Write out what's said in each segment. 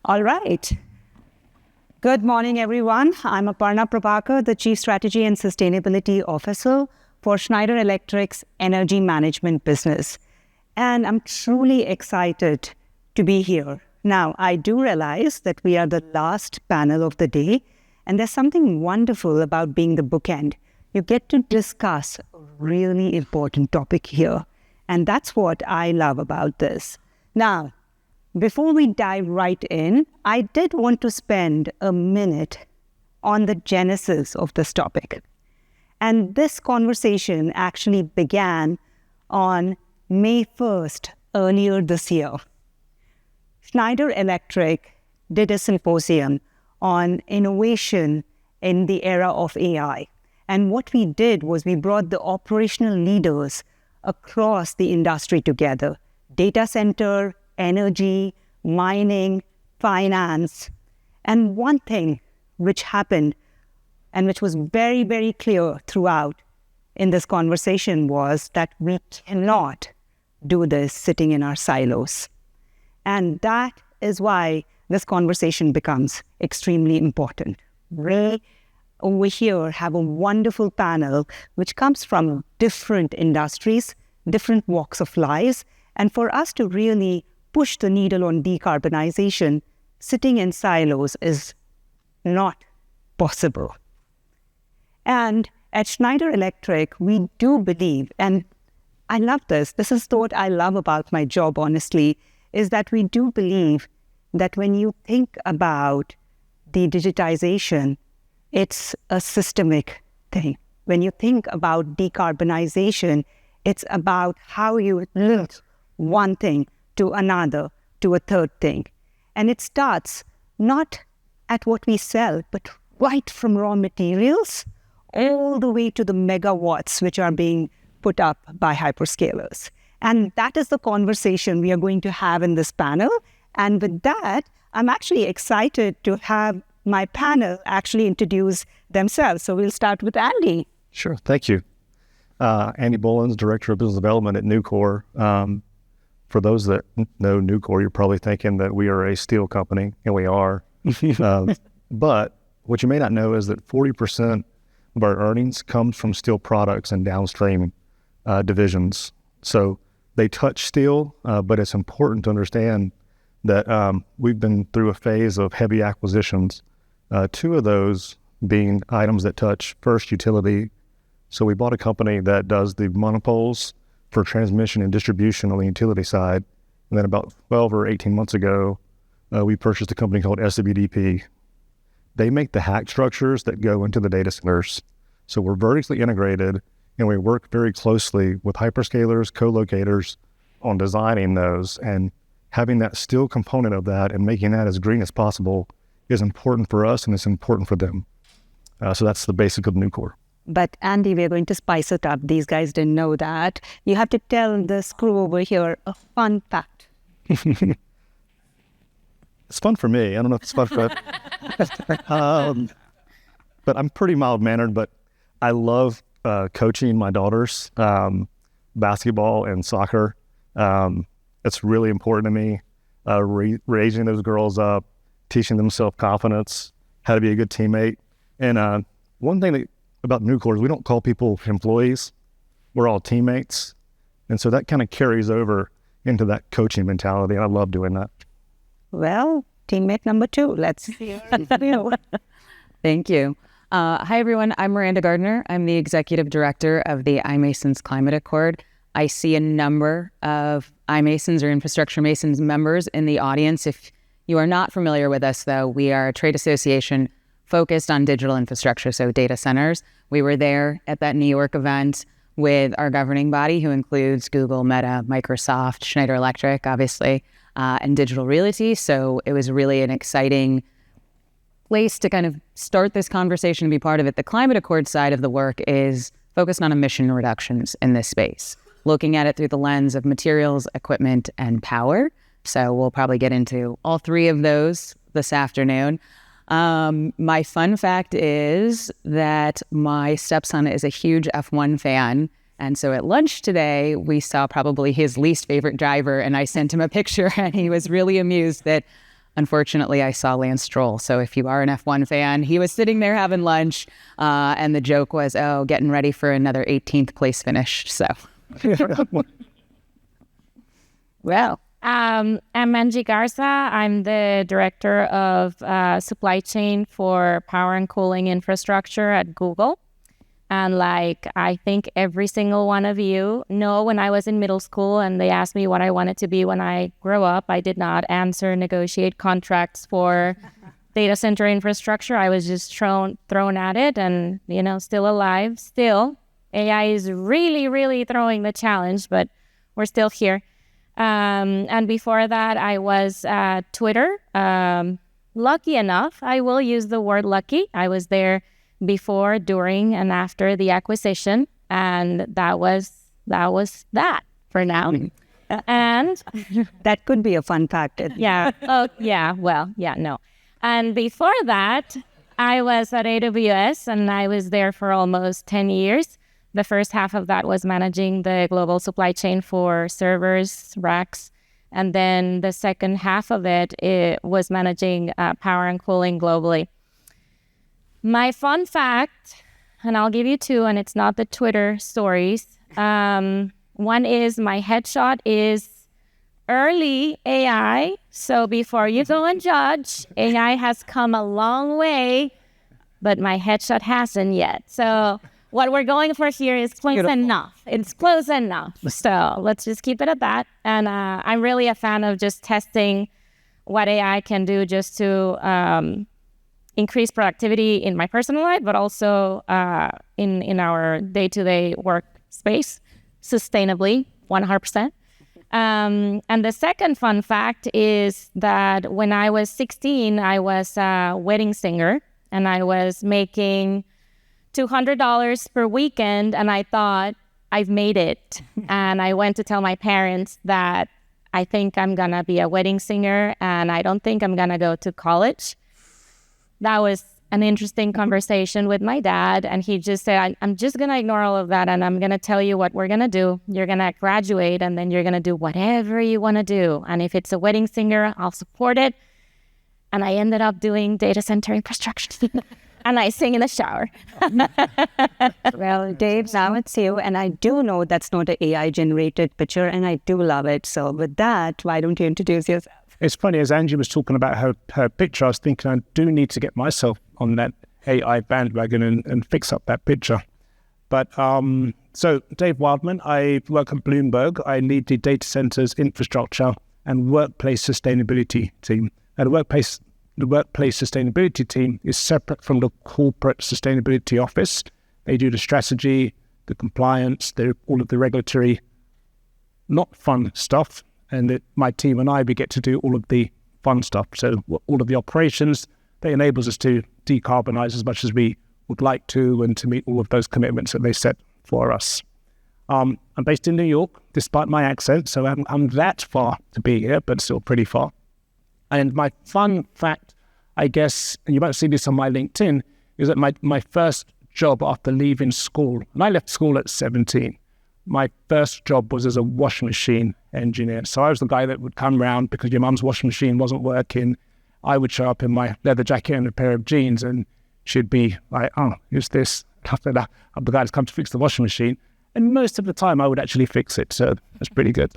All right. Good morning, everyone. I'm Aparna Prabhakar, the Chief Strategy and Sustainability Officer for Schneider Electric's energy management business. And I'm truly excited to be here. Now, I do realize that we are the last panel of the day, and there's something wonderful about being the bookend. You get to discuss a really important topic here, and that's what I love about this. Now, before we dive right in, I did want to spend a minute on the genesis of this topic. And this conversation actually began on May 1st, earlier this year. Schneider Electric did a symposium on innovation in the era of AI. And what we did was we brought the operational leaders across the industry together: data center, energy, mining, finance. And one thing which happened and which was very, very clear throughout in this conversation was that we cannot do this sitting in our silos. And that is why this conversation becomes extremely important. We over here have a wonderful panel which comes from different industries, different walks of lives. And for us to really push the needle on decarbonization, sitting in silos is not possible. And at Schneider Electric, we do believe, and I love this is what I love about my job, honestly, is that we do believe that when you think about the digitization, it's a systemic thing. When you think about decarbonization, it's about how you link one thing to another, to a third thing. And it starts not at what we sell, but right from raw materials all the way to the megawatts which are being put up by hyperscalers. And that is the conversation we are going to have in this panel. And with that, I'm actually excited to have my panel actually introduce themselves. So we'll start with Andy. Sure, thank you. Andy Bullins, Director of Business Development at Nucor. For those that know Nucor, you're probably thinking that we are a steel company, and we are. But what you may not know is that 40% of our earnings comes from steel products and downstream divisions. So they touch steel, but it's important to understand that we've been through a phase of heavy acquisitions. Two of those being items that touch first utility. So we bought a company that does the monopoles for transmission and distribution on the utility side. And then about 12 or 18 months ago, we purchased a company called SWDP. They make the hack structures that go into the data centers. So we're vertically integrated, and we work very closely with hyperscalers, co-locators on designing those, and having that steel component of that and making that as green as possible is important for us, and it's important for them. So that's the basic of Nucor. But Andy, we're going to spice it up. These guys didn't know that. You have to tell this crew over here a fun fact. It's fun for me. I don't know if it's fun for but I'm pretty mild-mannered, but I love coaching my daughters, basketball and soccer. It's really important to me, raising those girls up, teaching them self-confidence, how to be a good teammate. And one thing about Nucor is we don't call people employees. We're all teammates. And so that kind of carries over into that coaching mentality. And I love doing that. Well, teammate number 2, let's hear. Thank you. Hi, everyone. I'm Miranda Gardner. I'm the Executive Director of the iMasons Climate Accord. I see a number of iMasons or Infrastructure Masons members in the audience. If you are not familiar with us, though, we are a trade association focused on digital infrastructure, so data centers. We were there at that New York event with our governing body, who includes Google, Meta, Microsoft, Schneider Electric, obviously, and Digital Realty. So it was really an exciting place to kind of start this conversation and be part of it. The Climate Accord side of the work is focused on emission reductions in this space, looking at it through the lens of materials, equipment, and power. So we'll probably get into all three of those this afternoon. My fun fact is that my stepson is a huge F1 fan. And so at lunch today, we saw probably his least favorite driver, and I sent him a picture, and he was really amused that unfortunately, I saw Lance Stroll. So if you are an F1 fan, he was sitting there having lunch, and the joke was, oh, getting ready for another 18th place finish. So, well, I'm Angie Garza. I'm the director of supply chain for power and cooling infrastructure at Google. And like, I think every single one of you know, when I was in middle school and they asked me what I wanted to be when I grow up, I did not answer negotiate contracts for data center infrastructure. I was just thrown at it and, still alive. Still, AI is really, really throwing the challenge, but we're still here. And before that, I was at Twitter. Lucky enough, I will use the word lucky. I was there before, during, and after the acquisition, and that was that for now. And that could be a fun fact. Yeah. Oh, yeah. Well, yeah. No. And before that, I was at AWS, and I was there for almost 10 years. The first half of that was managing the global supply chain for servers, racks, and then the second half of it was managing power and cooling globally. My fun fact, and I'll give you two, and it's not the Twitter stories. One is my headshot is early AI. So before you go and judge, AI has come a long way, but my headshot hasn't yet. So what we're going for here is close enough. It's close enough. So let's just keep it at that. And I'm really a fan of just testing what AI can do just to increase productivity in my personal life, but also in our day-to-day workspace, sustainably, 100%. And the second fun fact is that when I was 16, I was a wedding singer, and I was making $200 per weekend, and I thought, I've made it. And I went to tell my parents that I think I'm going to be a wedding singer, and I don't think I'm going to go to college. That was an interesting conversation with my dad, and he just said, I'm just going to ignore all of that, and I'm going to tell you what we're going to do. You're going to graduate, and then you're going to do whatever you want to do. And if it's a wedding singer, I'll support it. And I ended up doing data center infrastructure. And I sing in the shower. Well, Dave, now it's you. And I do know that's not an AI-generated picture, and I do love it. So with that, why don't you introduce yourself? It's funny, as Angie was talking about her picture, I was thinking I do need to get myself on that AI bandwagon and fix up that picture. But so Dave Wildman, I work at Bloomberg. I lead the data centers infrastructure and workplace sustainability team. And the workplace sustainability team is separate from the corporate sustainability office. They do the strategy, the compliance, all of the regulatory, not fun stuff. And my team and we get to do all of the fun stuff. So all of the operations, that enables us to decarbonize as much as we would like to, and to meet all of those commitments that they set for us. I'm based in New York, despite my accent, so I'm that far to be here, but still pretty far. And my fun fact, I guess, and you might see this on my LinkedIn, is that my first job after leaving school, and I left school at 17, my first job was as a washing machine engineer. So I was the guy that would come round because your mum's washing machine wasn't working. I would show up in my leather jacket and a pair of jeans, and she'd be like, oh, who's this? I'm the guy that's come to fix the washing machine. And most of the time I would actually fix it. So that's pretty good.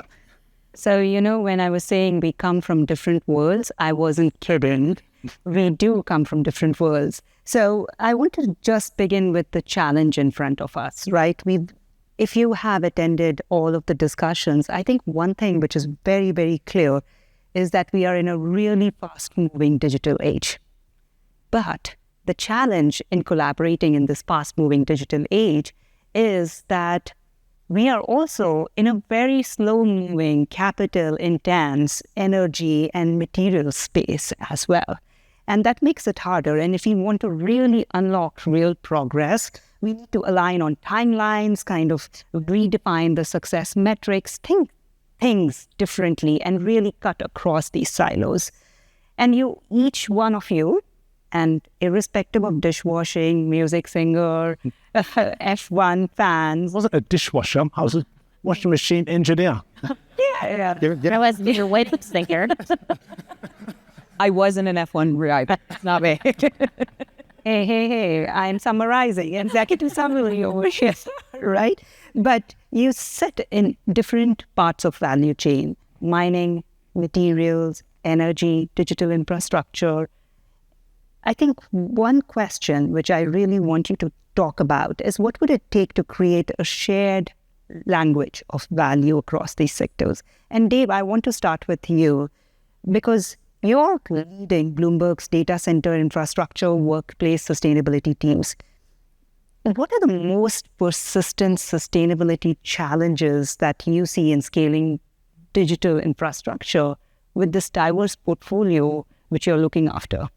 So, when I was saying we come from different worlds, I wasn't kidding. We do come from different worlds. So I want to just begin with the challenge in front of us, right? If you have attended all of the discussions, I think one thing which is very, very clear is that we are in a really fast-moving digital age. But the challenge in collaborating in this fast-moving digital age is that we are also in a very slow-moving, capital-intense energy and material space as well. And that makes it harder. And if we want to really unlock real progress, we need to align on timelines, kind of redefine the success metrics, think things differently, and really cut across these silos. And each one of you, and irrespective of dishwashing, music singer, F1 fans. I wasn't a dishwasher. I was a washing machine engineer. Yeah. I was a wedding singer. I wasn't an F1 driver. It's not me. Hey, I'm summarizing, executive summary over here, right? But you sit in different parts of value chain, mining, materials, energy, digital infrastructure. I think one question which I really want you to talk about is what would it take to create a shared language of value across these sectors? And Dave, I want to start with you because you're leading Bloomberg's data center infrastructure workplace sustainability teams. What are the most persistent sustainability challenges that you see in scaling digital infrastructure with this diverse portfolio which you're looking after?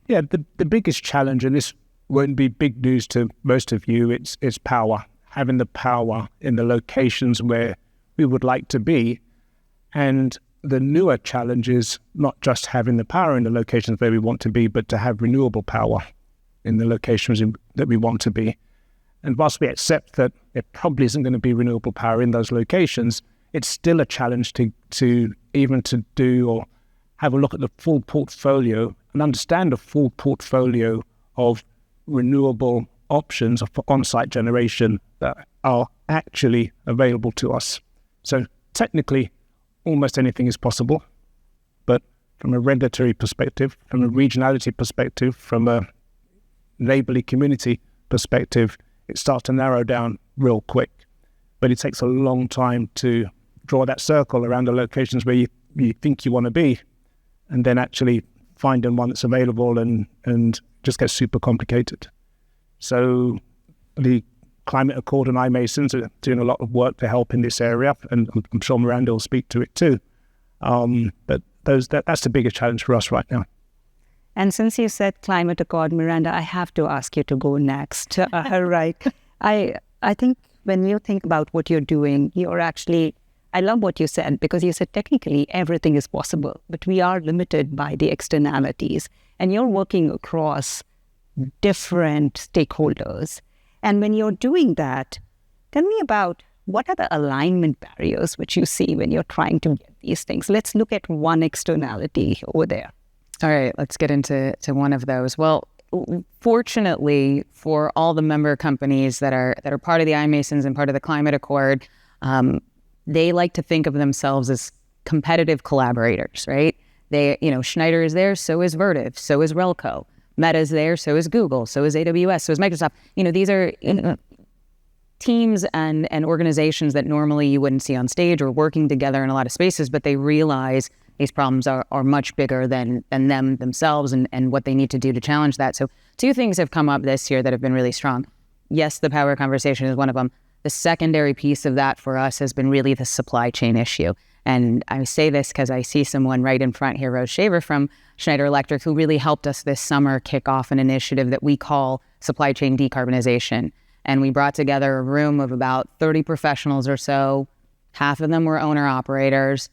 Yeah, the biggest challenge, and this won't be big news to most of you, it's power. Having the power in the locations where we would like to be. And the newer challenge is not just having the power in the locations where we want to be, but to have renewable power in the locations that we want to be. And whilst we accept that it probably isn't going to be renewable power in those locations, it's still a challenge to do or have a look at the full portfolio and understand the full portfolio of renewable options for on-site generation that are actually available to us. So technically, almost anything is possible, but from a regulatory perspective, from a regionality perspective, from a neighborly community perspective, it starts to narrow down real quick. But it takes a long time to draw that circle around the locations where you think you want to be, and then actually finding one that's available and just gets super complicated. So the Climate Accord and iMasons are doing a lot of work to help in this area, and I'm sure Miranda will speak to it too. But that's the biggest challenge for us right now. And since you said Climate Accord, Miranda, I have to ask you to go next. Right. I think when you think about what you're doing, you're actually, I love what you said, because you said technically everything is possible, but we are limited by the externalities. And you're working across different stakeholders. And when you're doing that, tell me about what are the alignment barriers which you see when you're trying to get these things? Let's look at one externality over there. All right, let's get into one of those. Well, fortunately for all the member companies that are part of the iMasons and part of the Climate Accord, they like to think of themselves as competitive collaborators, right? Schneider is there, so is Vertiv, so is Relco. Meta's there, so is Google, so is AWS, so is Microsoft. These are teams and organizations that normally you wouldn't see on stage or working together in a lot of spaces, but they realize these problems are much bigger than them themselves and what they need to do to challenge that. So 2 things have come up this year that have been really strong. Yes, the power conversation is one of them. The secondary piece of that for us has been really the supply chain issue. And I say this because I see someone right in front here, Rose Shaver from Schneider Electric, who really helped us this summer kick off an initiative that we call supply chain decarbonization. And we brought together a room of about 30 professionals or so. Half of them were owner-operators.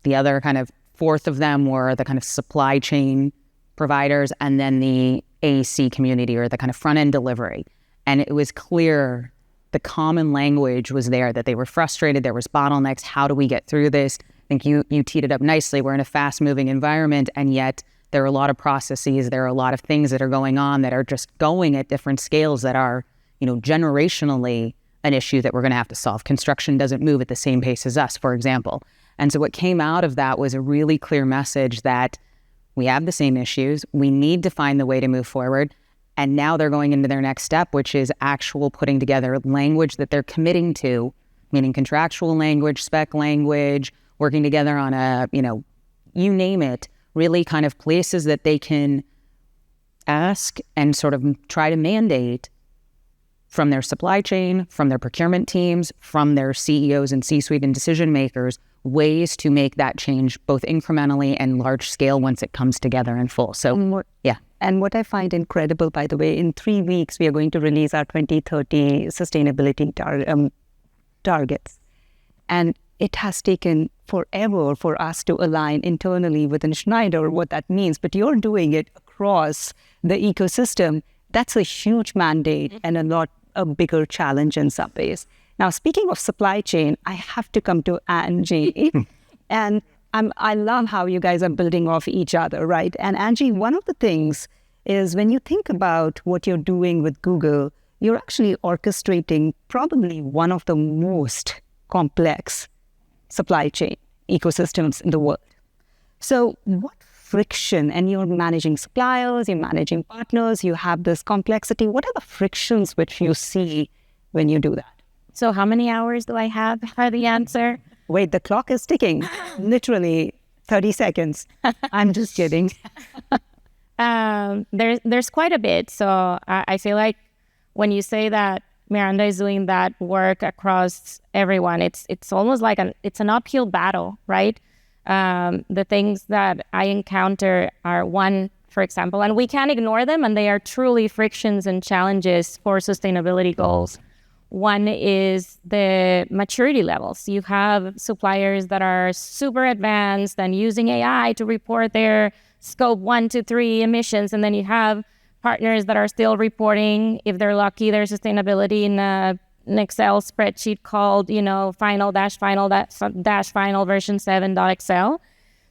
The other kind of fourth of them were the kind of supply chain providers, and then the AC community, or the kind of front-end delivery. And it was clear the common language was there, that they were frustrated, there was bottlenecks. How do we get through this? I think you teed it up nicely. We're in a fast-moving environment, and yet there are a lot of processes, there are a lot of things that are going on that are just going at different scales that are, generationally an issue that we're going to have to solve. Construction doesn't move at the same pace as us, for example. And so what came out of that was a really clear message that we have the same issues, we need to find the way to move forward. And now they're going into their next step, which is actual putting together language that they're committing to, meaning contractual language, spec language, working together on you name it, really kind of places that they can ask and sort of try to mandate from their supply chain, from their procurement teams, from their CEOs and C-suite and decision makers, ways to make that change both incrementally and large scale once it comes together in full. So, yeah. And what I find incredible, by the way, in 3 weeks, we are going to release our 2030 sustainability targets. And it has taken forever for us to align internally within Schneider what that means. But you're doing it across the ecosystem. That's a huge mandate and a bigger challenge in some ways. Now, speaking of supply chain, I have to come to Angie. And I love how you guys are building off each other, right? And Angie, one of the things is when you think about what you're doing with Google, you're actually orchestrating probably one of the most complex supply chain ecosystems in the world. So what friction, and you're managing suppliers, you're managing partners, you have this complexity. What are the frictions which you see when you do that? So how many hours do I have for the answer? Wait, the clock is ticking. Literally 30 seconds. I'm just kidding. There's quite a bit. So I feel like when you say that Miranda is doing that work across everyone, it's almost like it's an uphill battle, right? The things that I encounter are one, for example, and we can't ignore them, and they are truly frictions and challenges for sustainability goals. One is the maturity levels. You have suppliers that are super advanced and using AI to report their scope 1 to 3 emissions, and then you have partners that are still reporting, if they're lucky, their sustainability in an Excel spreadsheet called, final version 7.excel.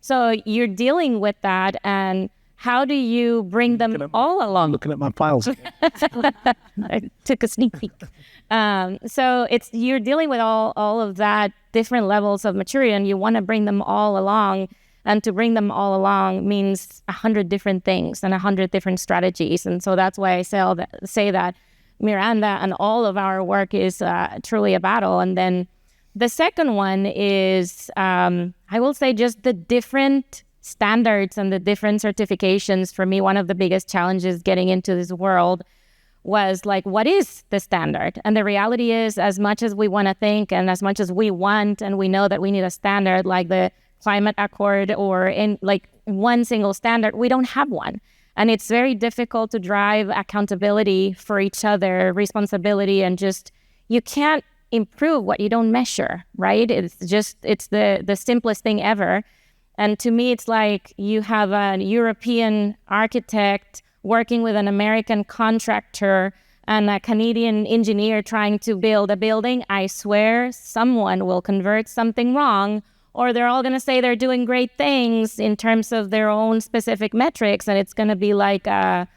So you're dealing with that, and how do you bring them all along? Looking at my files. I took a sneak peek. So you're dealing with all of that different levels of maturity, and you want to bring them all along. And to bring them all along means 100 different things and 100 different strategies. And so that's why I say that Miranda and all of our work is truly a battle. And then the second one is, I will say, just the different standards and the different certifications. For me, one of the biggest challenges getting into this world was like, what is the standard? And the reality is, as much as we want to think and as much as we want and we know that we need a standard like the Climate Accord or in like one single standard, we don't have one. And it's very difficult to drive accountability for each other, responsibility, and just, you can't improve what you don't measure, right? It's the simplest thing ever. And to me, it's like you have a European architect working with an American contractor and a Canadian engineer trying to build a building. I swear someone will convert something wrong, or they're all going to say they're doing great things in terms of their own specific metrics, and it's going to be like a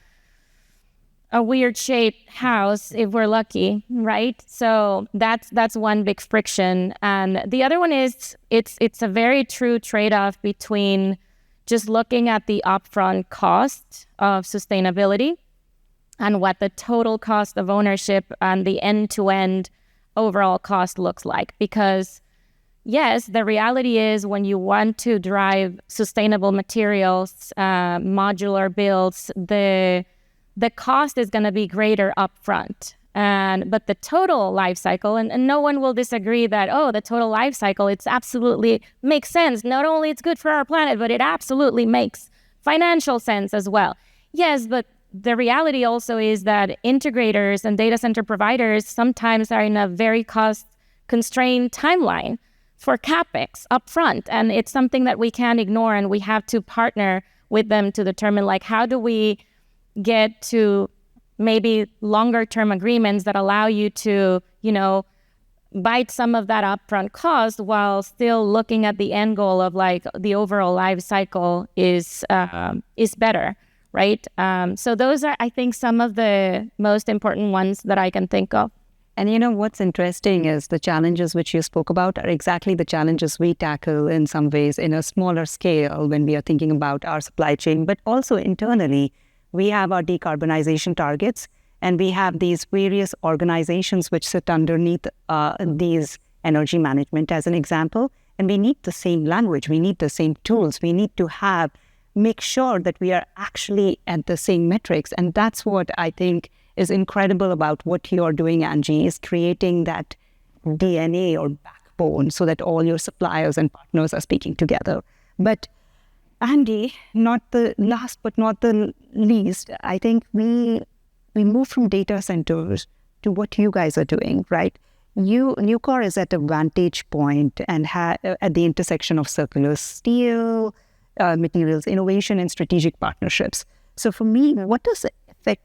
weird-shaped house if we're lucky, right? So that's one big friction. And the other one is it's a very true trade-off between just looking at the upfront cost of sustainability and what the total cost of ownership and the end-to-end overall cost looks like. Because yes, the reality is when you want to drive sustainable materials, modular builds, the cost is going to be greater upfront. But the total life cycle, and no one will disagree that, the total life cycle, it's absolutely makes sense. Not only it's good for our planet, but it absolutely makes financial sense as well. Yes, but the reality also is that integrators and data center providers sometimes are in a very cost-constrained timeline for CapEx upfront. And it's something that we can't ignore, and we have to partner with them to determine, like, how do we get to maybe longer term agreements that allow you to, bite some of that upfront cost while still looking at the end goal of like the overall life cycle is better, right? So those are, I think, some of the most important ones that I can think of. And what's interesting is the challenges which you spoke about are exactly the challenges we tackle in some ways in a smaller scale when we are thinking about our supply chain, but also internally. We have our decarbonization targets, and we have these various organizations which sit underneath these energy management as an example. And we need the same language, we need the same tools, we need to make sure that we are actually at the same metrics. And that's what I think is incredible about what you're doing, Angie, is creating that DNA or backbone so that all your suppliers and partners are speaking together. But Andy, not the last but not the least, I think we move from data centers to what you guys are doing, right? Nucor is at a vantage point and at the intersection of circular steel, materials innovation, and strategic partnerships. So for me,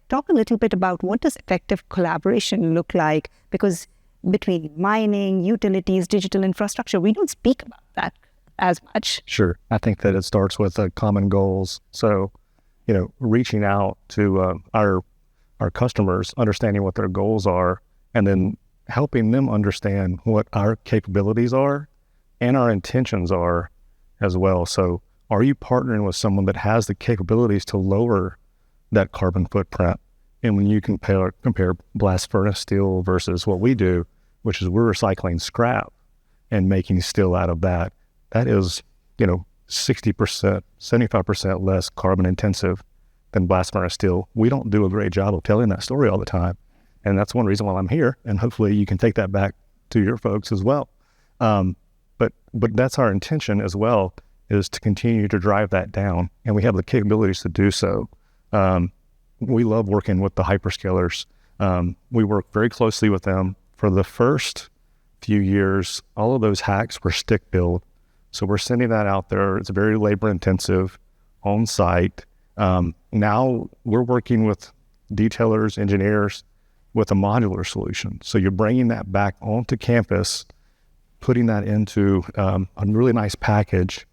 talk a little bit about what does effective collaboration look like? Because between mining, utilities, digital infrastructure, we don't speak about that as much? Sure. I think that it starts with common goals. So, reaching out to our customers, understanding what their goals are, and then helping them understand what our capabilities are and our intentions are as well. So are you partnering with someone that has the capabilities to lower that carbon footprint? And when you compare blast furnace steel versus what we do, which is we're recycling scrap and making steel out of that, that is, 60%, 75% less carbon intensive than blast furnace steel. We don't do a great job of telling that story all the time. And that's one reason why I'm here. And hopefully you can take that back to your folks as well. But that's our intention as well, is to continue to drive that down. And we have the capabilities to do so. We love working with the hyperscalers. We work very closely with them. For the first few years, all of those hacks were stick build. So we're sending that out there. It's very labor intensive on site. Now we're working with detailers, engineers with a modular solution. So you're bringing that back onto campus, putting that into a really nice package.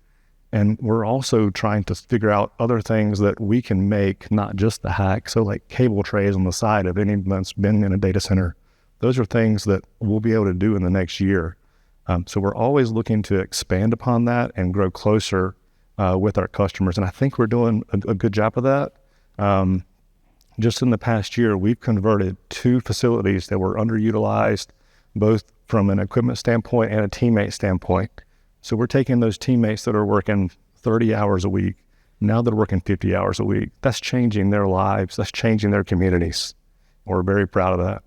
And we're also trying to figure out other things that we can make, not just the hack. So like cable trays on the side of anything that's been in a data center. Those are things that we'll be able to do in the next year. So we're always looking to expand upon that and grow closer with our customers. And I think we're doing a good job of that. Just in the past year, we've converted 2 facilities that were underutilized, both from an equipment standpoint and a teammate standpoint. So we're taking those teammates that are working 30 hours a week, now they're working 50 hours a week. That's changing their lives. That's changing their communities. We're very proud of that.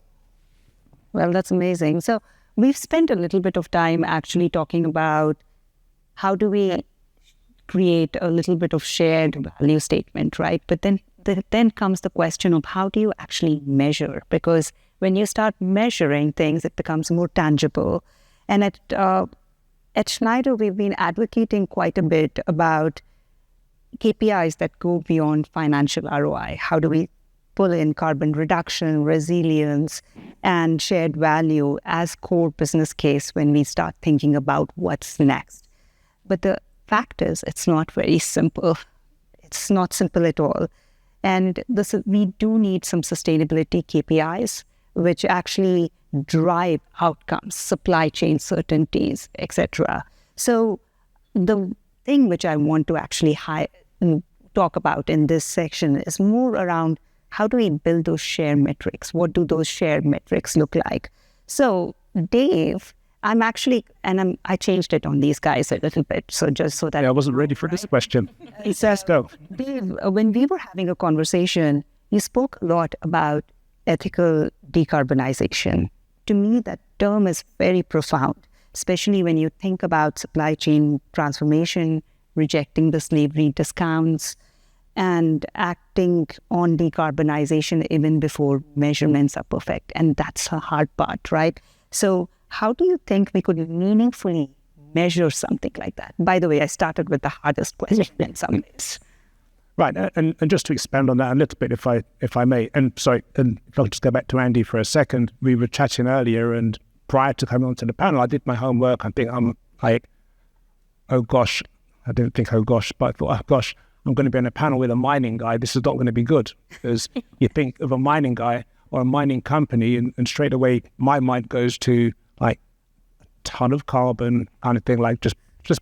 Well, that's amazing. So we've spent a little bit of time actually talking about how do we create a little bit of shared value statement, right? But then comes the question of how do you actually measure? Because when you start measuring things, it becomes more tangible. And at Schneider, we've been advocating quite a bit about KPIs that go beyond financial ROI. How do we pull in carbon reduction, resilience, and shared value as core business case when we start thinking about what's next? But the fact is, it's not very simple. It's not simple at all. And we do need some sustainability KPIs, which actually drive outcomes, supply chain certainties, etc. So the thing which I want to actually talk about in this section is more around how do we build those share metrics? What do those share metrics look like? So Dave, I changed it on these guys a little bit. So just so that I wasn't ready for this question. Let's go. Dave, when we were having a conversation, you spoke a lot about ethical decarbonization. To me, that term is very profound, especially when you think about supply chain transformation, rejecting the slavery discounts, and acting on decarbonization even before measurements are perfect. And that's a hard part, right? So how do you think we could meaningfully measure something like that? By the way, I started with the hardest question in some ways. Right, and just to expand on that a little bit, if I may, and if I'll just go back to Andy for a second. We were chatting earlier, and prior to coming onto the panel, I did my homework. I think I'm like, oh gosh, I didn't think oh gosh, but I thought, oh gosh, I'm going to be on a panel with a mining guy. This is not going to be good, because you think of a mining guy or a mining company, and straight away my mind goes to like a ton of carbon kind of thing, like just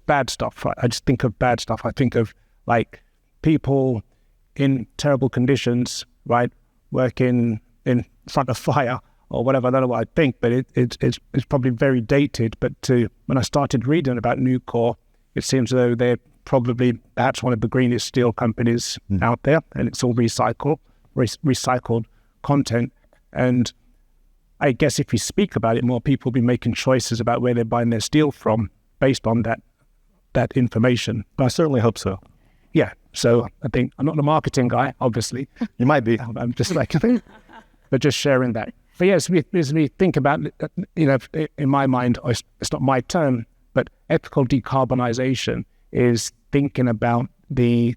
bad stuff. Right? I just think of bad stuff. I think of like people in terrible conditions, right, working in front of fire or whatever. I don't know what I think, but it's probably very dated. But when I started reading about Nucor, it seems as though they're probably perhaps one of the greenest steel companies out there, and it's all recycled content. And I guess if you speak about it more, people will be making choices about where they're buying their steel from based on that information. I certainly hope so. Yeah. So I think I'm not the marketing guy, obviously. You might be. I'm just like, but just sharing that. But yes, as we think about, in my mind, it's not my term, but ethical decarbonization is thinking about the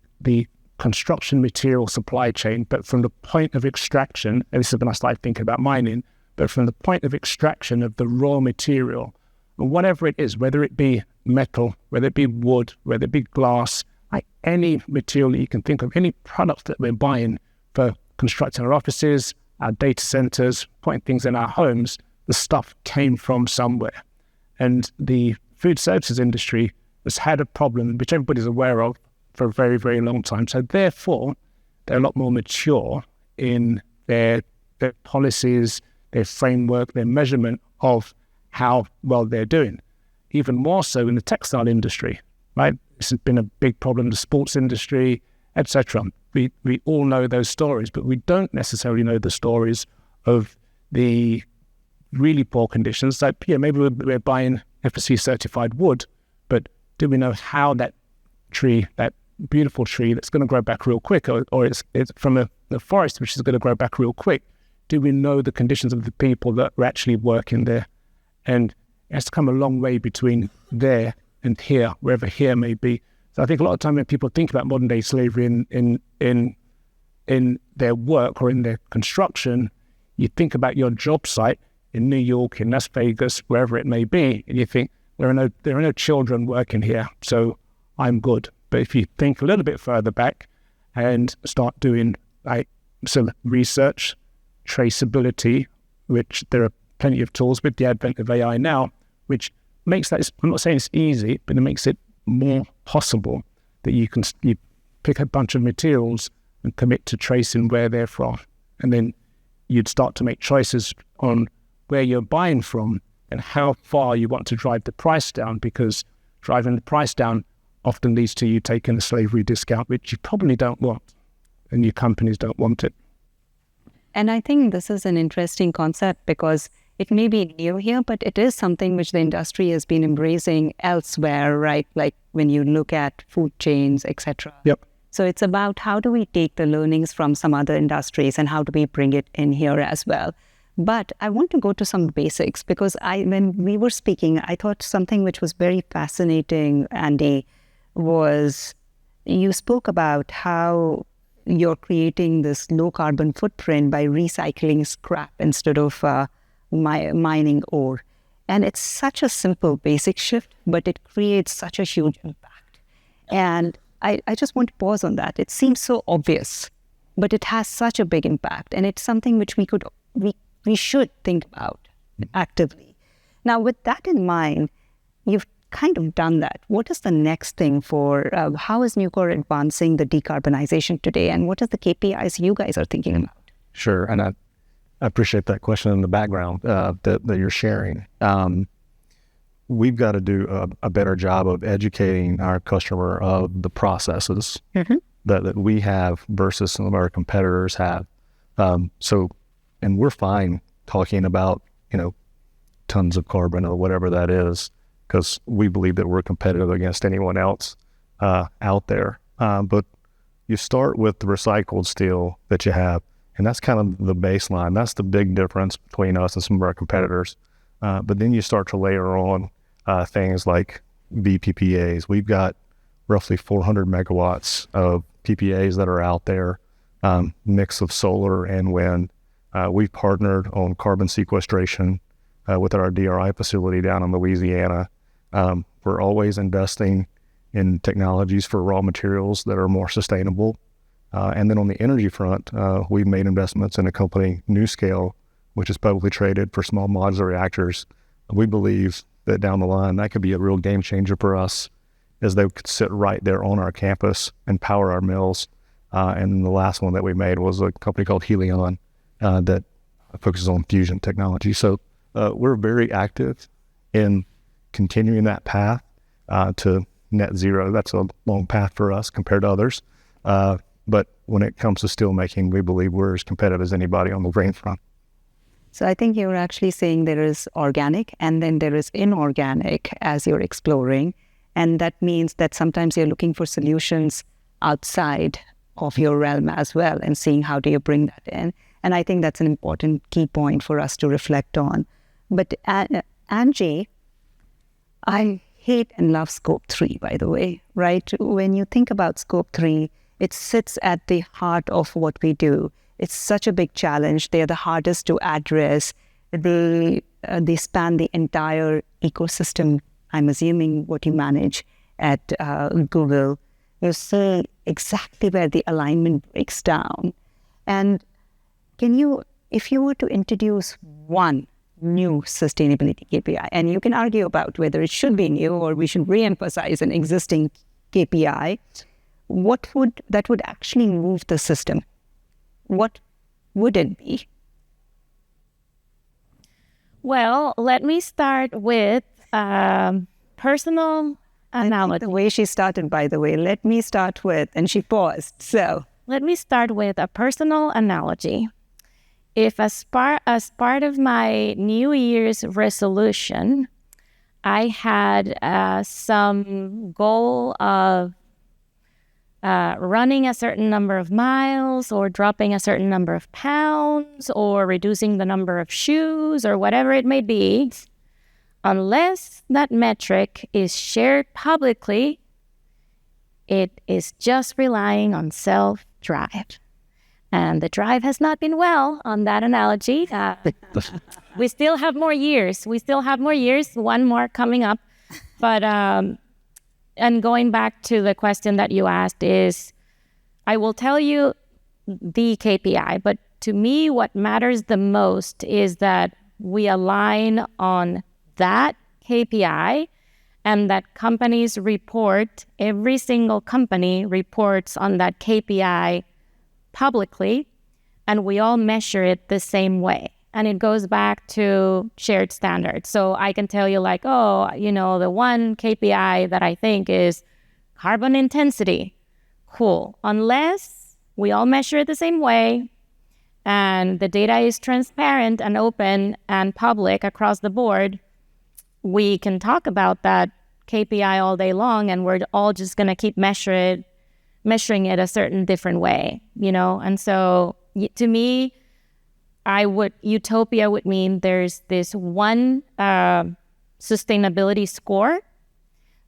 construction material supply chain, but from the point of extraction, and this is when I started thinking about mining, but from the point of extraction of the raw material, whatever it is, whether it be metal, whether it be wood, whether it be glass, like any material that you can think of, any product that we're buying for constructing our offices, our data centers, putting things in our homes, the stuff came from somewhere. And the food services industry has had a problem, which everybody's aware of, for a very, very long time. So therefore, they're a lot more mature in their policies, their framework, their measurement of how well they're doing. Even more so in the textile industry, right? This has been a big problem, the sports industry, etc. We all know those stories, but we don't necessarily know the stories of the really poor conditions. Like, yeah, maybe we're buying FSC certified wood, but do we know how that tree, that beautiful tree that's going to grow back real quick, or it's from a forest which is going to grow back real quick, do we know the conditions of the people that are actually working there? And it has to come a long way between there and here, wherever here may be. So I think a lot of time when people think about modern day slavery in their work or in their construction, you think about your job site in New York, in Las Vegas, wherever it may be, and you think there are no children working here, so I'm good. But if you think a little bit further back and start doing like some research, traceability, which there are plenty of tools with the advent of AI now, which makes that, I'm not saying it's easy, but it makes it more possible that you pick a bunch of materials and commit to tracing where they're from. And then you'd start to make choices on where you're buying from and how far you want to drive the price down, because driving the price down often leads to you taking a slavery discount, which you probably don't want, and your companies don't want it. And I think this is an interesting concept because it may be new here, but it is something which the industry has been embracing elsewhere, right? Like when you look at food chains, etc. Yep. So it's about how do we take the learnings from some other industries and how do we bring it in here as well. But I want to go to some basics because when we were speaking, I thought something which was very fascinating, Andy, was you spoke about how you're creating this low carbon footprint by recycling scrap instead of mining ore. And it's such a simple basic shift, but it creates such a huge impact. And I just want to pause on that. It seems so obvious, but it has such a big impact. And it's something which we should think about actively. Now, with that in mind, you've kind of done that. What is the next thing for, how is Nucor advancing the decarbonization today? And what are the KPIs you guys are thinking about? Sure. And I appreciate that question in the background that you're sharing. We've got to do a better job of educating our customer of the processes that we have versus some of our competitors have. And we're fine talking about, tons of carbon or whatever that is, because we believe that we're competitive against anyone else out there. But you start with the recycled steel that you have, and that's kind of the baseline. That's the big difference between us and some of our competitors. But then you start to layer on things like VPPAs. We've got roughly 400 megawatts of PPAs that are out there, mix of solar and wind. We've partnered on carbon sequestration with our DRI facility down in Louisiana. We're always investing in technologies for raw materials that are more sustainable. And then on the energy front, we've made investments in a company, NewScale, which is publicly traded for small modular reactors. We believe that down the line, that could be a real game changer for us, as they could sit right there on our campus and power our mills. And the last one that we made was a company called Helion that focuses on fusion technology. So we're very active in continuing that path to net zero. That's a long path for us compared to others. But when it comes to steel making, we believe we're as competitive as anybody on the grain front. So I think you're actually saying there is organic and then there is inorganic as you're exploring. And that means that sometimes you're looking for solutions outside of your realm as well and seeing how do you bring that in. And I think that's an important key point for us to reflect on. But Angie, I hate and love Scope 3, by the way, right? When you think about Scope 3, it sits at the heart of what we do. It's such a big challenge. They're the hardest to address. They span the entire ecosystem I'm assuming what you manage at Google, you're seeing exactly where the alignment breaks down. And can you, if you were to introduce one new sustainability KPI, and you can argue about whether it should be new or we should re-emphasize an existing KPI, what would actually move the system? What would it be? Well, let me start with personal analogy. The way she started, by the way, let me start with, and she paused. So let me start with a personal analogy. If as part of my New Year's resolution, I had some goal of running a certain number of miles or dropping a certain number of pounds or reducing the number of shoes or whatever it may be, unless that metric is shared publicly, it is just relying on self-drive. And the drive has not been well on that analogy. We still have more years. One more coming up. But, and going back to the question that you asked is, I will tell you the KPI, but to me, what matters the most is that we align on that KPI and that companies report, every single company reports on that KPI publicly, and we all measure it the same way. And it goes back to shared standards. So I can tell you like, oh, the one KPI that I think is carbon intensity. Cool. Unless we all measure it the same way and the data is transparent and open and public across the board, we can talk about that KPI all day long, and we're all just going to keep measuring it a certain different way, And so to me, utopia would mean there's this one sustainability score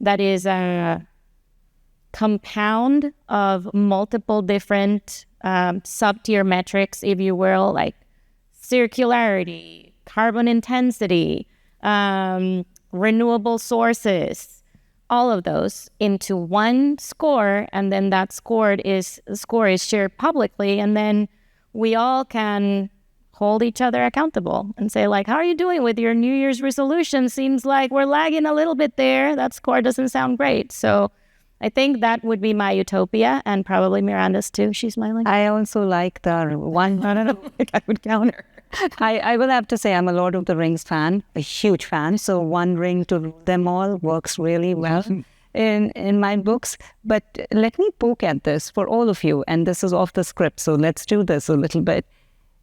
that is a compound of multiple different sub-tier metrics, if you will, like circularity, carbon intensity, renewable sources, all of those into one score, and then that score is shared publicly, and then we all can hold each other accountable and say like, how are you doing with your New Year's resolution? Seems like we're lagging a little bit there. That score doesn't sound great. So I think that would be my utopia, and probably Miranda's too. She's smiling. I also like the one. No. I would counter. I will have to say I'm a Lord of the Rings fan, a huge fan. So one ring to rule them all works really well in my books. But let me poke at this for all of you. And this is off the script, so let's do this a little bit.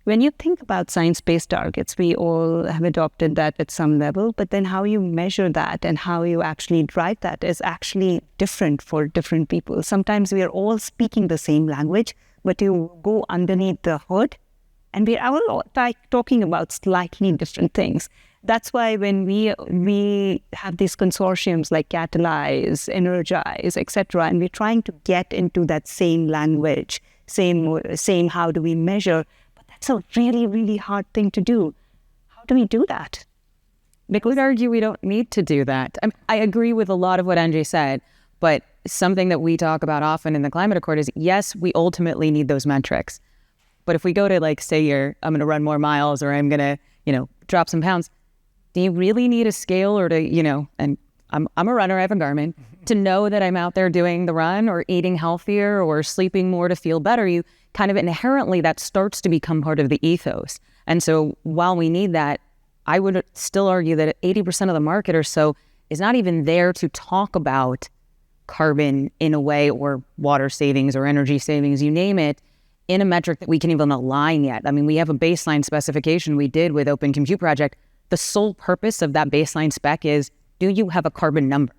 When you think about science-based targets, we all have adopted that at some level, but then how you measure that and how you actually drive that is actually different for different people. Sometimes we are all speaking the same language, but you go underneath the hood and we are all talking about slightly different things. That's why when we have these consortiums like Catalyze, Energize, etc., and we're trying to get into that same language, same how do we measure. It's a really, really hard thing to do. How do we do that? Because I would argue we don't need to do that. I agree with a lot of what Angie said, but something that we talk about often in the Climate Accord is, yes, we ultimately need those metrics. But if we go to like, say I'm going to run more miles or I'm going to, drop some pounds, do you really need a scale or to, and I'm a runner, I have a Garmin, to know that I'm out there doing the run or eating healthier or sleeping more to feel better? You kind of inherently, that starts to become part of the ethos. And so while we need that, I would still argue that 80% of the market or so is not even there to talk about carbon in a way, or water savings or energy savings, you name it, in a metric that we can even align yet. I mean, we have a baseline specification we did with Open Compute Project. The sole purpose of that baseline spec is, do you have a carbon number?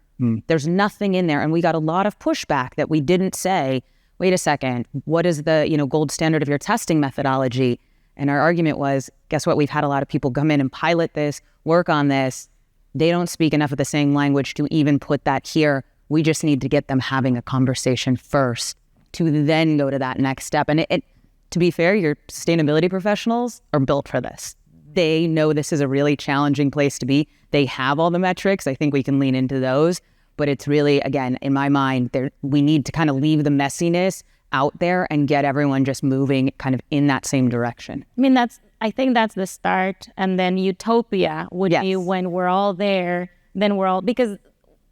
There's nothing in there. And we got a lot of pushback that we didn't say, wait a second, what is the gold standard of your testing methodology? And our argument was, guess what? We've had a lot of people come in and pilot this, work on this. They don't speak enough of the same language to even put that here. We just need to get them having a conversation first to then go to that next step. And it to be fair, your sustainability professionals are built for this. they know this is a really challenging place to be. They have all the metrics. I think we can lean into those. But it's really, again, in my mind, we need to kind of leave the messiness out there and get everyone just moving kind of in that same direction. I mean, I think that's the start. And then utopia would be when we're all there, then we're all, because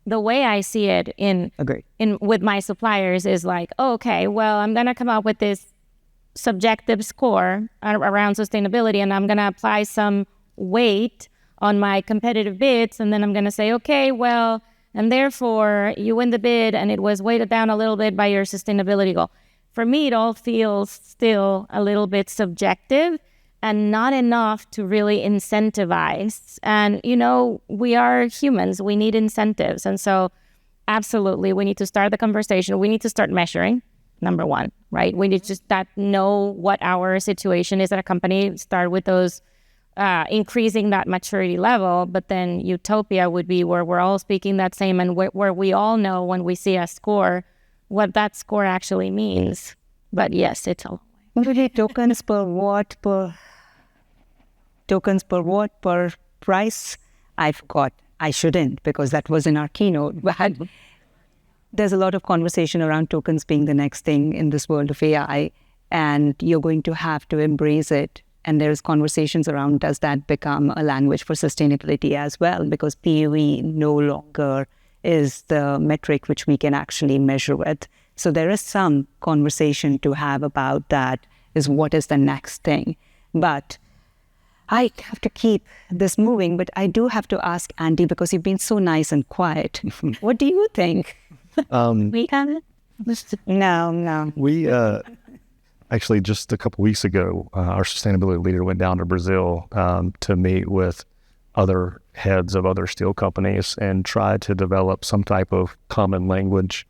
the way I see it with my suppliers is like, okay, well, I'm going to come up with this subjective score around sustainability, and I'm going to apply some weight on my competitive bids. And then I'm going to say, okay, well, and therefore you win the bid and it was weighted down a little bit by your sustainability goal. For me, it all feels still a little bit subjective and not enough to really incentivize. And, we are humans. We need incentives. And so absolutely, we need to start the conversation. We need to start measuring, number one, right? We need to just know what our situation is at a company, start with those, increasing that maturity level. But then utopia would be where we're all speaking that same, and where we all know when we see a score, what that score actually means. But yes, it's a long way. What are the tokens per watt per price? I forgot. I shouldn't, because that was in our keynote. But there's a lot of conversation around tokens being the next thing in this world of AI, and you're going to have to embrace it. And there's conversations around, does that become a language for sustainability as well? Because PUE no longer is the metric which we can actually measure with. So there is some conversation to have about that, is what is the next thing. But I have to keep this moving, but I do have to ask Andy, because you've been so nice and quiet. What do you think? We can? No. We actually, just a couple weeks ago, our sustainability leader went down to Brazil to meet with other heads of other steel companies and try to develop some type of common language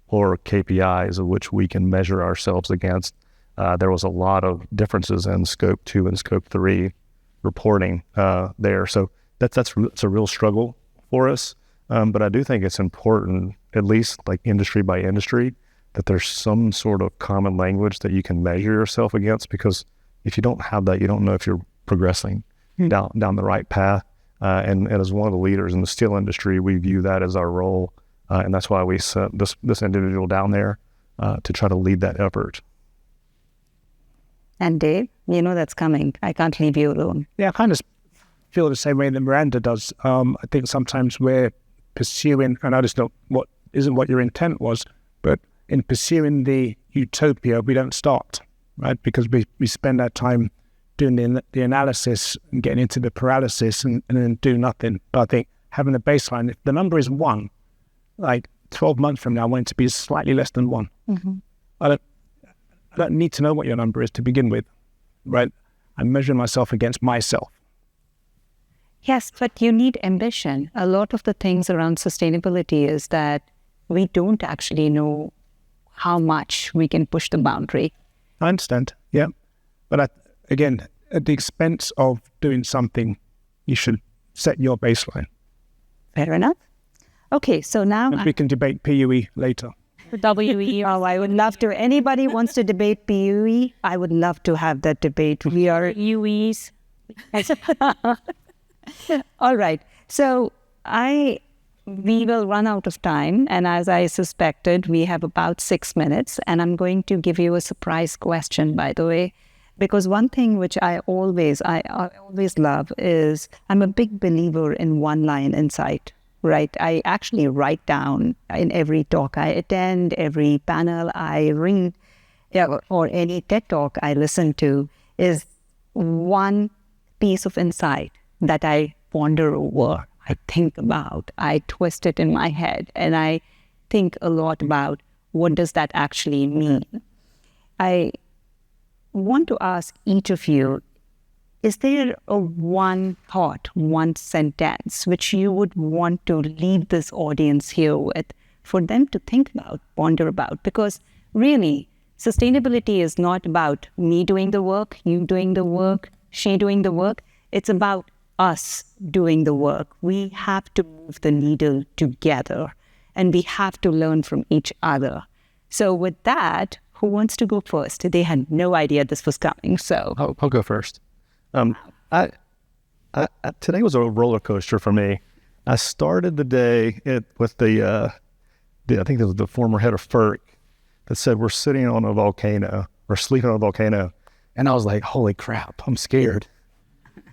or KPIs of which we can measure ourselves against. There was a lot of differences in Scope 2 and Scope 3 reporting there. So that's a real struggle for us. But I do think it's important, at least like industry by industry, that there's some sort of common language that you can measure yourself against, because if you don't have that, you don't know if you're progressing down the right path. And as one of the leaders in the steel industry, we view that as our role. And that's why we sent this individual down there to try to lead that effort. And Dave, that's coming. I can't leave you alone. Yeah, I kind of feel the same way that Miranda does. I think sometimes we're pursuing, and I just know what isn't what your intent was, but in pursuing the utopia, we don't start, right? Because we spend our time doing the analysis and getting into the paralysis and then do nothing. But I think having a baseline, if the number is 1, like 12 months from now, I want it to be slightly less than 1. Mm-hmm. I don't need to know what your number is to begin with, right? I'm measuring myself against myself. Yes, but you need ambition. A lot of the things around sustainability is that we don't actually know how much we can push the boundary. I understand, yeah. But again, at the expense of doing something, you should set your baseline. Fair enough. Okay, so now... And we can debate PUE later. WE. Oh, I would love to. Anybody wants to debate PUE? I would love to have that debate. We are... UEs. All right. So we will run out of time. And as I suspected, we have about 6 minutes. And I'm going to give you a surprise question, by the way. Because one thing which I always love is, I'm a big believer in one-line insight, right? I actually write down in every talk I attend, every panel I read, or any TED talk I listen to, is one piece of insight that I ponder over, I think about, I twist it in my head, and I think a lot about what does that actually mean. I want to ask each of you, is there a one thought, one sentence which you would want to leave this audience here with for them to think about, ponder about? Because really, sustainability is not about me doing the work, you doing the work, she doing the work. It's about us doing the work. We have to move the needle together, and we have to learn from each other. So with that, who wants to go first? They had no idea this was coming, so... I'll go first. I Today was a roller coaster for me. I started the day with I think it was the former head of FERC that said we're sitting on a volcano or sleeping on a volcano. And I was like, holy crap, I'm scared.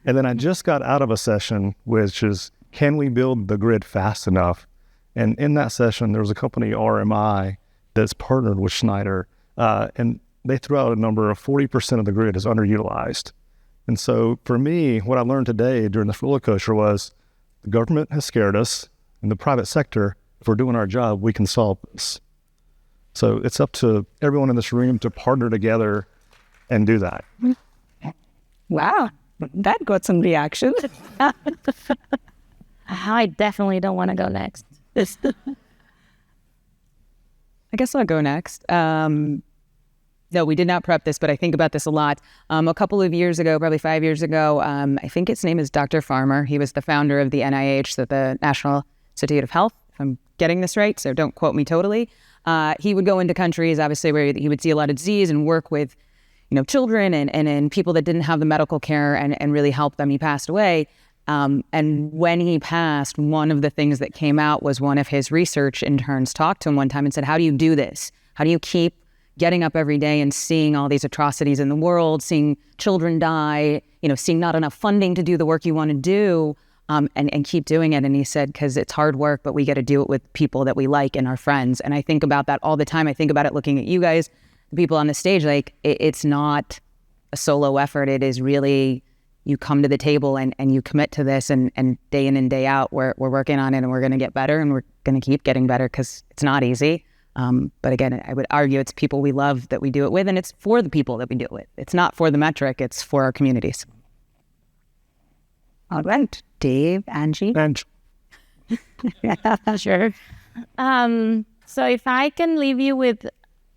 And then I just got out of a session, which is, can we build the grid fast enough? And in that session, there was a company, RMI, that's partnered with Schneider. And they threw out a number of 40% of the grid is underutilized. And so for me, what I learned today during this roller coaster was the government has scared us, and the private sector, if we're doing our job, we can solve this. So it's up to everyone in this room to partner together and do that. Wow, that got some reaction. I definitely don't want to go next. I guess I'll go next. No, we did not prep this, but I think about this a lot. A couple of years ago, probably 5 years ago, I think his name is Dr. Farmer. He was the founder of the NIH, so the National Institute of Health, if I'm getting this right, so don't quote me totally. He would go into countries, obviously, where he would see a lot of disease and work with, children and people that didn't have the medical care and really help them. He passed away. And when he passed, one of the things that came out was one of his research interns talked to him one time and said, how do you do this? How do you keep getting up every day and seeing all these atrocities in the world, seeing children die, seeing not enough funding to do the work you want to do, and keep doing it? And he said, because it's hard work, but we get to do it with people that we like and our friends. And I think about that all the time. I think about it looking at you guys, the people on the stage, like it's not a solo effort. It is really, you come to the table and you commit to this, and day in and day out, we're working on it, and we're going to get better, and we're going to keep getting better because it's not easy. But again, I would argue it's people we love that we do it with, and it's for the people that we do it with. It's not for the metric, it's for our communities. All right, Dave, Angie. And Sure. So if I can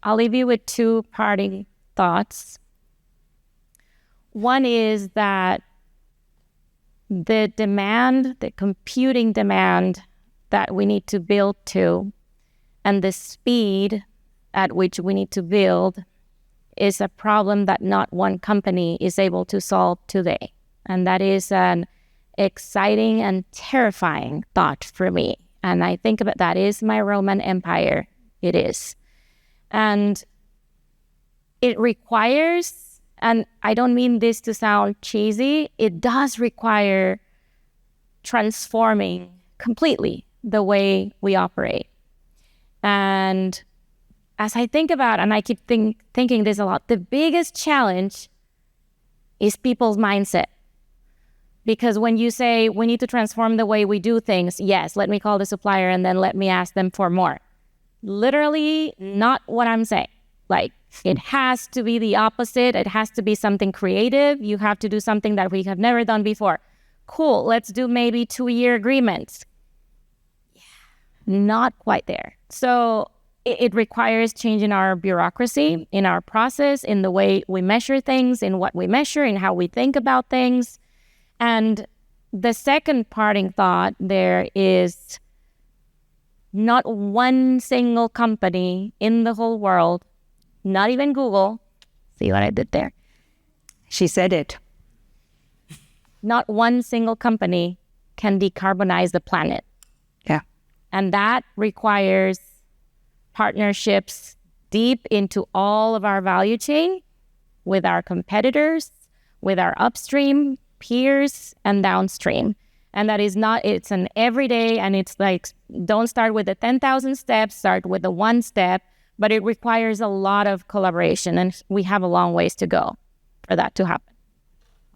I'll leave you with two parting thoughts. One is that the computing demand that we need to build to, and the speed at which we need to build, is a problem that not one company is able to solve today. And that is an exciting and terrifying thought for me. And I think about that is my Roman Empire. It is. And it requires, and I don't mean this to sound cheesy, it does require transforming completely the way we operate. And as I think about, and I keep thinking this a lot, the biggest challenge is people's mindset. Because when you say we need to transform the way we do things, yes, let me call the supplier and then let me ask them for more. Literally not what I'm saying. Like, it has to be the opposite. It has to be something creative. You have to do something that we have never done before. Cool, let's do maybe 2-year agreements. Not quite there. So it requires changing our bureaucracy, in our process, in the way we measure things, in what we measure, in how we think about things. And the second parting thought there is not one single company in the whole world, not even Google, see what I did there? She said it. Not one single company can decarbonize the planet. Yeah. And that requires partnerships deep into all of our value chain with our competitors, with our upstream peers and downstream. And that is not, it's an everyday, and it's like, don't start with the 10,000 steps, start with the one step, but it requires a lot of collaboration, and we have a long ways to go for that to happen.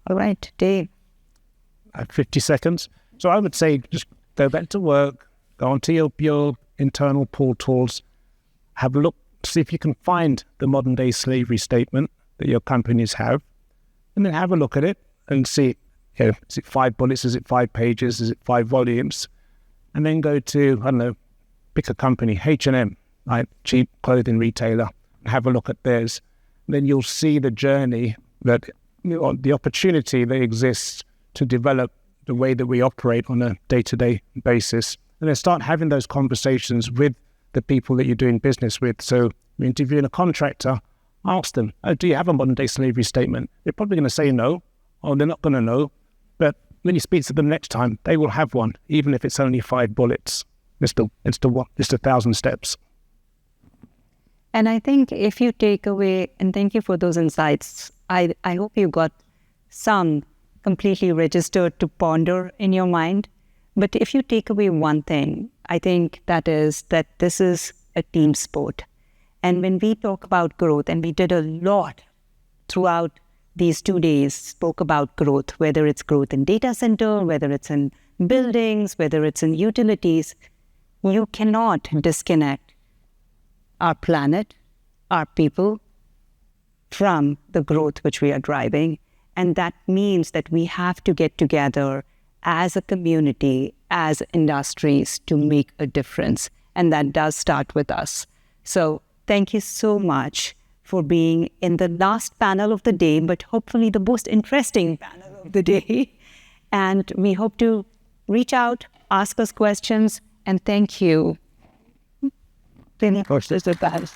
All right, Dave. 50 seconds. So I would say just go back to work, go onto your internal portals, have a look, see if you can find the modern day slavery statement that your companies have, and then have a look at it and see, is it 5 bullets, is it 5 pages, is it 5 volumes? And then go to, I don't know, pick a company, H&M, right, cheap clothing retailer, and have a look at theirs. And then you'll see the journey that, the opportunity that exists to develop the way that we operate on a day-to-day basis. And then start having those conversations with the people that you're doing business with. So you're interviewing a contractor, ask them, do you have a modern day slavery statement? They're probably going to say no, or they're not going to know. But when you speak to them next time, they will have one, even if it's only 5 bullets. It's still 1,000 steps. And I think if you take away, and thank you for those insights, I hope you got some completely registered to ponder in your mind. But if you take away one thing, I think that is that this is a team sport. And when we talk about growth, and we did a lot throughout these 2 days, spoke about growth, whether it's growth in data center, whether it's in buildings, whether it's in utilities, you cannot disconnect our planet, our people, from the growth which we are driving. And that means that we have to get together as a community, as industries, to make a difference. And that does start with us. So thank you so much for being in the last panel of the day, but hopefully the most interesting panel of the day. And we hope to reach out, ask us questions, and thank you. Of course. This is the best.